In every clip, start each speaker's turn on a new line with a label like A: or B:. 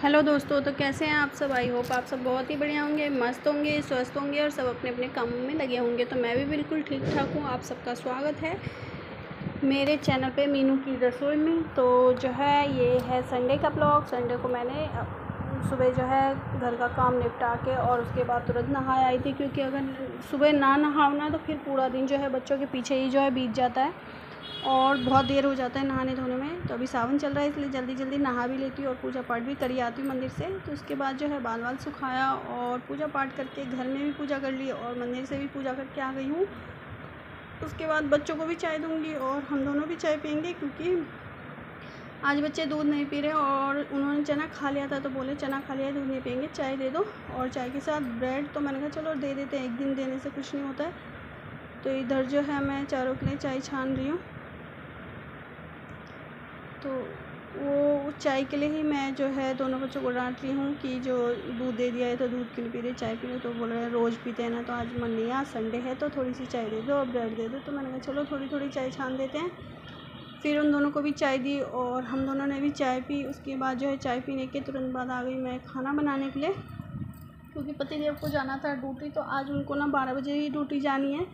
A: Hello दोस्तों, तो कैसे हैं आप सब। आई होप आप सब बहुत ही बढ़िया होंगे, मस्त होंगे, स्वस्थ होंगे और सब अपने अपने कामों में लगे होंगे। तो मैं भी बिल्कुल ठीक ठाक हूँ। आप सबका स्वागत है मेरे चैनल पे मीनू की रसोई में। तो जो है ये है संडे का ब्लॉग। संडे को मैंने सुबह जो है घर का काम निपटा के और उसके बाद तुरंत नहा आई थी, क्योंकि अगर सुबह ना नहाओ ना तो फिर पूरा दिन जो है बच्चों के पीछे ही जो है बीत जाता है और बहुत देर हो जाता है नहाने धोने में। तो अभी सावन चल रहा है, इसलिए जल्दी जल्दी नहा भी लेती हूँ और पूजा पाठ भी करी आती हूँ मंदिर से। तो उसके बाद जो है बाल वाल सुखाया और पूजा पाठ करके घर में भी पूजा कर ली और मंदिर से भी पूजा करके आ गई हूँ। उसके बाद बच्चों को भी चाय दूँगी और हम दोनों भी चाय पियेंगे, क्योंकि आज बच्चे दूध नहीं पी रहे और उन्होंने चना खा लिया था, तो बोले चना खा लिया, दूध नहीं पियेंगे, चाय दे दो। और चाय के साथ ब्रेड, तो मैंने कहा चलो दे देते हैं, एक दिन देने से कुछ नहीं होता है। तो इधर जो है मैं चारों के लिए चाय छान रही हूँ। तो वो चाय के लिए ही मैं जो है दोनों बच्चों को डांट रही हूँ कि जो दूध दे दिया है तो दूध क्यों नहीं पी रहे, चाय पी लो। तो बोल रहे हैं रोज़ पीते हैं ना, तो आज मन नहीं है, आज संडे है तो थोड़ी सी चाय दे दो और ब्रेड दे दो। तो मैंने कहा चलो थोड़ी थोड़ी चाय छान देते हैं। फिर उन दोनों को भी चाय दी और हम दोनों ने भी चाय पी। उसके बाद जो है चाय पीने के तुरंत बाद आ गई मैं खाना बनाने के लिए, क्योंकि पतिदेव को जाना था ड्यूटी। तो आज उनको ना 12 बजे ही ड्यूटी जानी है,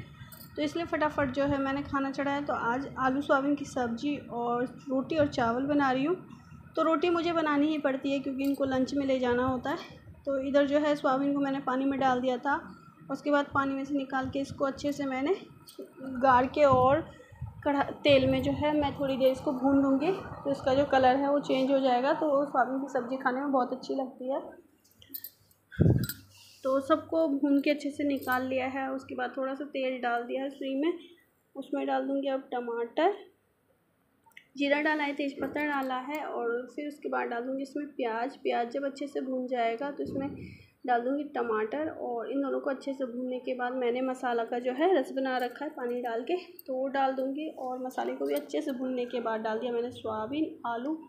A: तो इसलिए फटाफट जो है मैंने खाना चढ़ाया। तो आज आलू सोयाबीन की सब्ज़ी और रोटी और चावल बना रही हूँ। तो रोटी मुझे बनानी ही पड़ती है, क्योंकि इनको लंच में ले जाना होता है। तो इधर जो है सोयाबीन को मैंने पानी में डाल दिया था। उसके बाद पानी में से निकाल के इसको अच्छे से मैंने गाड़ के और तेल में जो है मैं थोड़ी देर इसको भून लूँगी। तो इसका जो कलर है वो चेंज हो जाएगा, तो सोयाबीन की सब्ज़ी खाने में बहुत अच्छी लगती है। तो सबको भून के अच्छे से निकाल लिया है। उसके बाद थोड़ा सा तेल डाल दिया है सुई में, उसमें डाल दूँगी अब टमाटर, जीरा डाला है, तेज़पत्ता डाला है और फिर उसके बाद डाल दूँगी इसमें प्याज। प्याज जब अच्छे से भून जाएगा तो इसमें डाल दूँगी टमाटर और इन दोनों को अच्छे से भूनने के बाद मैंने मसाला का जो है रस बना रखा है पानी डाल के, तो वो डाल दूँगी। और मसाले को भी अच्छे से भूनने के बाद डाल दिया मैंने सोयाबीन, आलू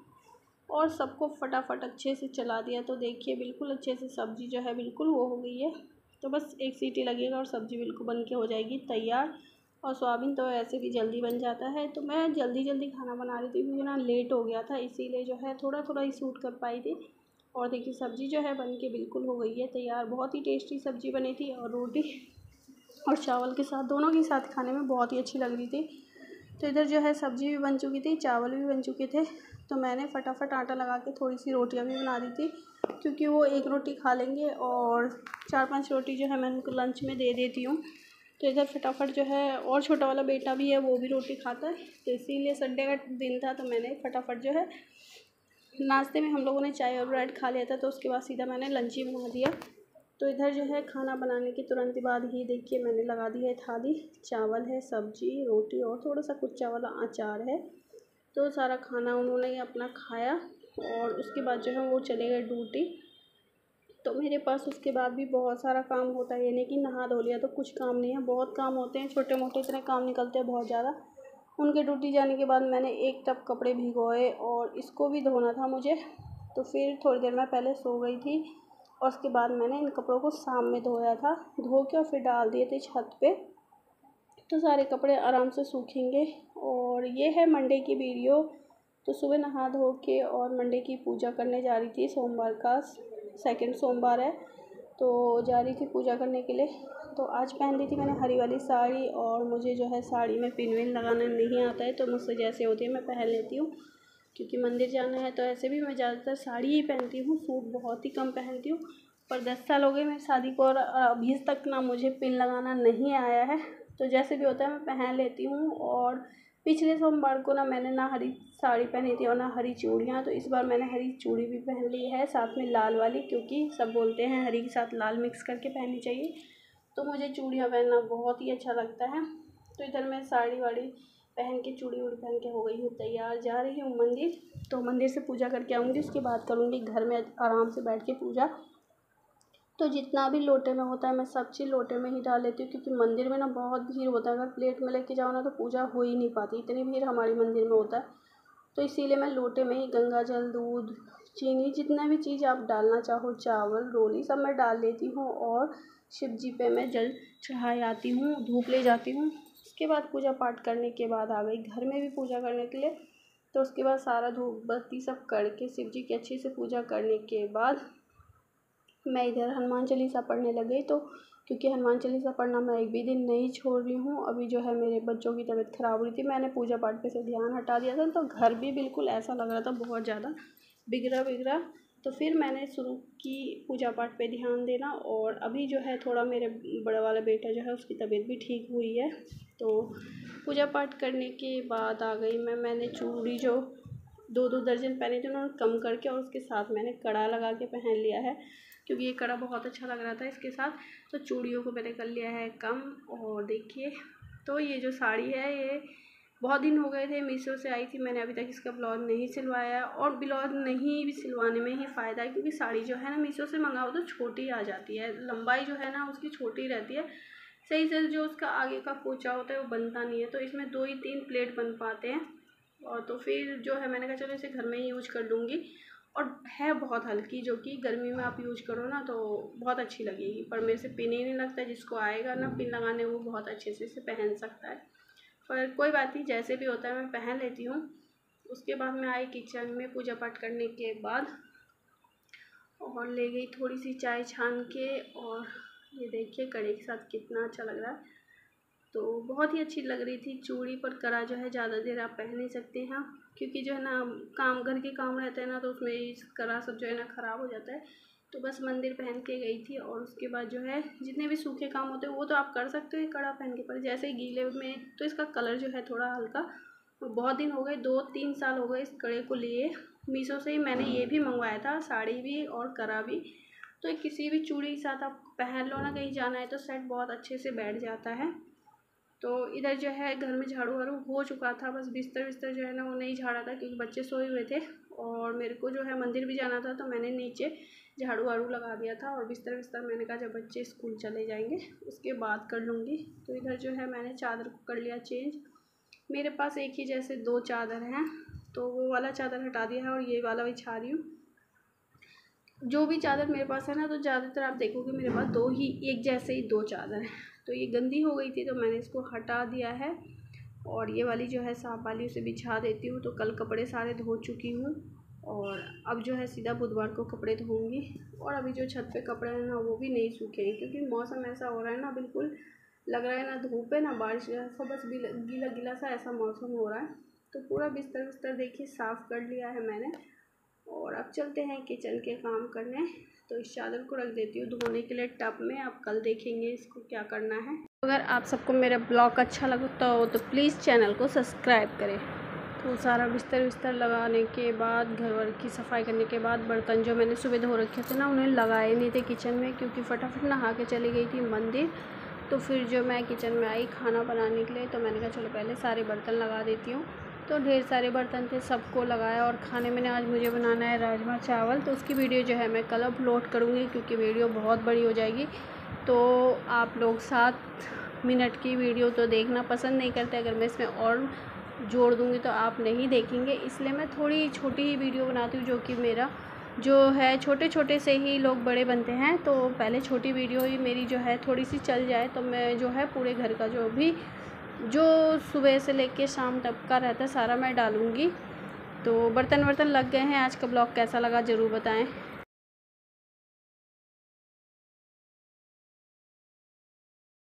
A: और सबको फटाफट अच्छे से चला दिया। तो देखिए बिल्कुल अच्छे से सब्ज़ी जो है बिल्कुल वो हो गई है। तो बस एक सीटी लगेगा और सब्ज़ी बिल्कुल बन के हो जाएगी तैयार। और सोयाबीन तो ऐसे भी जल्दी बन जाता है। तो मैं जल्दी जल्दी खाना बना रही थी, क्योंकि ना लेट हो गया था, इसीलिए जो है थोड़ा थोड़ा ही शूट कर पाई थी। और देखिए सब्ज़ी जो है बन के बिल्कुल हो गई है तैयार। बहुत ही टेस्टी सब्ज़ी बनी थी और रोटी और चावल के साथ, दोनों के साथ खाने में बहुत ही अच्छी लग रही थी। तो इधर जो है सब्ज़ी भी बन चुकी थी, चावल भी बन चुके थे। तो मैंने फटाफट आटा लगा के थोड़ी सी रोटियां भी बना दी थी, क्योंकि वो एक रोटी खा लेंगे और 4-5 रोटी जो है मैं उनको लंच में दे देती हूँ। तो इधर फटाफट जो है, और छोटा वाला बेटा भी है, वो भी रोटी खाता है। तो इसीलिए संडे का दिन था, तो मैंने फटाफट जो है नाश्ते में हम लोगों ने चाय और ब्रेड खा लिया था, तो उसके बाद सीधा मैंने लंच ही बना दिया। तो इधर जो है खाना बनाने के तुरंत बाद ही देखिए मैंने लगा दी है थाली। चावल है, सब्ज़ी, रोटी और थोड़ा सा कुच्चा वाला अचार है। तो सारा खाना उन्होंने अपना खाया और उसके बाद जो है वो चले गए ड्यूटी। तो मेरे पास उसके बाद भी बहुत सारा काम होता है, ये नहीं कि नहा धो लिया तो कुछ काम नहीं है, बहुत काम होते हैं, छोटे मोटे इतने काम निकलते हैं बहुत ज़्यादा। उनके ड्यूटी जाने के बाद मैंने एक टब कपड़े भिगोए और इसको भी धोना था मुझे। तो फिर थोड़ी देर मैं पहले सो गई थी और उसके बाद मैंने इन कपड़ों को शाम में धोया था, धो के और फिर डाल दिए थे छत पे। तो सारे कपड़े आराम से सूखेंगे। और ये है मंडे की वीडियो। तो सुबह नहा धो के और मंडे की पूजा करने जा रही थी, सोमवार का सेकंड सोमवार है, तो जा रही थी पूजा करने के लिए। तो आज पहन ली थी मैंने हरी वाली साड़ी और मुझे जो है साड़ी में पिन विन लगाना नहीं आता है, तो मुझसे जैसे होती है मैं पहन लेती हूँ, क्योंकि मंदिर जाना है। तो ऐसे भी मैं ज़्यादातर साड़ी ही पहनती हूँ, सूट बहुत ही कम पहनती हूँ। पर 10 साल हो गए मेरी शादी को और अभी तक ना मुझे पिन लगाना नहीं आया है। तो जैसे भी होता है मैं पहन लेती हूँ। और पिछले सोमवार को ना मैंने ना हरी साड़ी पहनी थी और ना हरी चूड़ियाँ, तो इस बार मैंने हरी चूड़ी भी पहन ली है, साथ में लाल वाली, क्योंकि सब बोलते हैं हरी के साथ लाल मिक्स करके पहननी चाहिए। तो मुझे चूड़ियाँ पहनना बहुत ही अच्छा लगता है। तो इधर मैं साड़ी वाड़ी पहन के, चूड़ी वूड़ी पहन के हो गई हूँ तैयार, जा रही हूँ मंदिर। तो मंदिर से पूजा करके आऊँगी, उसके बाद करूँगी घर में आराम से बैठ के पूजा। तो जितना भी लोटे में होता है मैं सब चीज़ लोटे में ही डाल लेती हूँ, क्योंकि मंदिर में ना बहुत भीड़ होता है, अगर प्लेट में लेके जाओ ना तो पूजा हो ही नहीं पाती, इतनी भीड़ हमारे मंदिर में होता है। तो इसीलिए मैं लोटे में ही गंगा जल, दूध, चीनी, जितना भी चीज़ आप डालना चाहो, चावल, रोली, सब मैं डाल लेती हूँ और शिव जी पे मैं जल चढ़ाए आती हूँ, धूप ले जाती हूँ। उसके बाद पूजा पाठ करने के बाद आ गई घर में भी पूजा करने के लिए। तो उसके बाद सारा धूप बत्ती सब करके शिव जी की अच्छे से पूजा करने के बाद मैं इधर हनुमान चालीसा पढ़ने लग गई। तो क्योंकि हनुमान चालीसा पढ़ना मैं एक भी दिन नहीं छोड़ रही हूँ। अभी जो है मेरे बच्चों की तबीयत ख़राब हो रही थी, मैंने पूजा पाठ पे से ध्यान हटा दिया था, तो घर भी बिल्कुल ऐसा लग रहा था बहुत ज़्यादा बिगड़ा। तो फिर मैंने शुरू की पूजा पाठ पे ध्यान देना। और अभी जो है थोड़ा मेरे बड़ा वाला बेटा जो है उसकी तबीयत भी ठीक हुई है। तो पूजा पाठ करने के बाद आ गई मैंने चूड़ी जो 2-2 दर्जन पहने थे उन्होंने कम करके, और उसके साथ मैंने कड़ा लगा के पहन लिया है क्योंकि ये कड़ा बहुत अच्छा लग रहा था इसके साथ। तो चूड़ियों को मैंने कर लिया है कम। और देखिए, तो ये जो साड़ी है ये बहुत दिन हो गए थे, मीशो से आई थी, मैंने अभी तक इसका ब्लाउज नहीं सिलवाया। और ब्लाउज नहीं भी सिलवाने में ही फ़ायदा है क्योंकि साड़ी जो है ना मीशो से मंगाओ तो छोटी आ जाती है, लंबाई जो है ना उसकी छोटी रहती है, सही से जो उसका आगे का पोंचा होता है वो बनता नहीं है। तो इसमें 2 ही 3 प्लेट बन पाते हैं। और तो फिर जो है मैंने कहा चलो इसे घर में ही यूज कर लूँगी। और है बहुत हल्की, जो कि गर्मी में आप यूज करो ना तो बहुत अच्छी लगेगी। पर मेरे से पिन ही नहीं लगता, जिसको आएगा ना पिन लगाने वो बहुत अच्छे से इसे पहन सकता है। पर कोई बात नहीं, जैसे भी होता है मैं पहन लेती हूँ। उसके बाद मैं आई किचन में पूजा पाठ करने के बाद, और ले गई थोड़ी सी चाय छान के। और ये देखिए कड़े के साथ कितना अच्छा लग रहा है, तो बहुत ही अच्छी लग रही थी चूड़ी। पर कड़ा जो है ज़्यादा देर आप पहन नहीं सकते हैं क्योंकि जो है ना काम घर के काम रहते हैं ना, तो उसमें कड़ा सब जो है ना ख़राब हो जाता है। तो बस मंदिर पहन के गई थी। और उसके बाद जो है जितने भी सूखे काम होते हैं वो तो आप कर सकते हो कड़ा पहन के, पर जैसे गीले में तो इसका कलर जो है थोड़ा हल्का। बहुत दिन हो गए, 2-3 साल हो गए इस कड़े को लिए। मीशो से ही मैंने ये भी मंगवाया था, साड़ी भी और कड़ा भी। तो किसी भी चूड़ी के साथ आप पहन लो ना, कहीं जाना है तो सेट बहुत अच्छे से बैठ जाता है। तो इधर जो है घर में झाड़ू वाड़ू हो चुका था, बस बिस्तर जो है ना वो नहीं झाड़ा था क्योंकि बच्चे सोए हुए थे। और मेरे को जो है मंदिर भी जाना था, तो मैंने नीचे झाड़ू वाड़ू लगा दिया था। और बिस्तर मैंने कहा जब बच्चे स्कूल चले जाएंगे उसके बाद कर लूँगी। तो इधर जो है मैंने चादर को कर लिया चेंज। मेरे पास एक ही जैसे 2 चादर हैं, तो वो वाला चादर हटा दिया है और ये वाला बिछा रही हूँ। जो भी चादर मेरे पास है ना, तो ज़्यादातर आप देखोगे मेरे पास 2 ही, एक जैसे ही 2 चादर हैं। तो ये गंदी हो गई थी तो मैंने इसको हटा दिया है। और ये वाली जो है साफ वाली उसे बिछा देती हूँ। तो कल कपड़े सारे धो चुकी हूँ, और अब जो है सीधा बुधवार को कपड़े धोऊँगी। और अभी जो छत पे कपड़े हैं ना वो भी नहीं सूखे हैं क्योंकि मौसम ऐसा हो रहा है ना, बिल्कुल लग रहा है ना धूप है ना बारिश, ऐसा बस गीला गीला सा ऐसा मौसम हो रहा है। तो पूरा बिस्तर देखिए साफ़ कर लिया है मैंने। और अब चलते हैं किचन के काम करने। तो इस चादर को रख देती हूँ धोने के लिए टब में, आप कल देखेंगे इसको क्या करना है। अगर आप सबको मेरा ब्लॉग अच्छा लगता हो तो प्लीज़ चैनल को सब्सक्राइब करें। तो सारा बिस्तर लगाने के बाद, घर वर की सफाई करने के बाद, बर्तन जो मैंने सुबह धो रखे थे ना उन्हें लगाए नहीं थे किचन में क्योंकि फटाफट नहा के चली गई थी मंदिर। तो फिर जो मैं किचन में आई खाना बनाने के लिए, तो मैंने कहा चलो पहले सारे बर्तन लगा देती हूँ। तो ढेर सारे बर्तन थे, सबको लगाया। और खाने में आज मुझे बनाना है राजमा चावल, तो उसकी वीडियो जो है मैं कल अपलोड करूँगी क्योंकि वीडियो बहुत बड़ी हो जाएगी। तो आप लोग 7 मिनट की वीडियो तो देखना पसंद नहीं करते, अगर मैं इसमें और जोड़ दूँगी तो आप नहीं देखेंगे, इसलिए मैं थोड़ी छोटी ही वीडियो बनाती हूँ। जो कि मेरा जो है छोटे से ही लोग बड़े बनते हैं, तो पहले छोटी वीडियो ही मेरी जो है थोड़ी सी चल जाए, तो मैं जो है पूरे घर का जो सुबह से लेके शाम तक का रहता है सारा मैं डालूँगी। तो बर्तन लग गए हैं। आज का ब्लॉग कैसा लगा ज़रूर बताएं।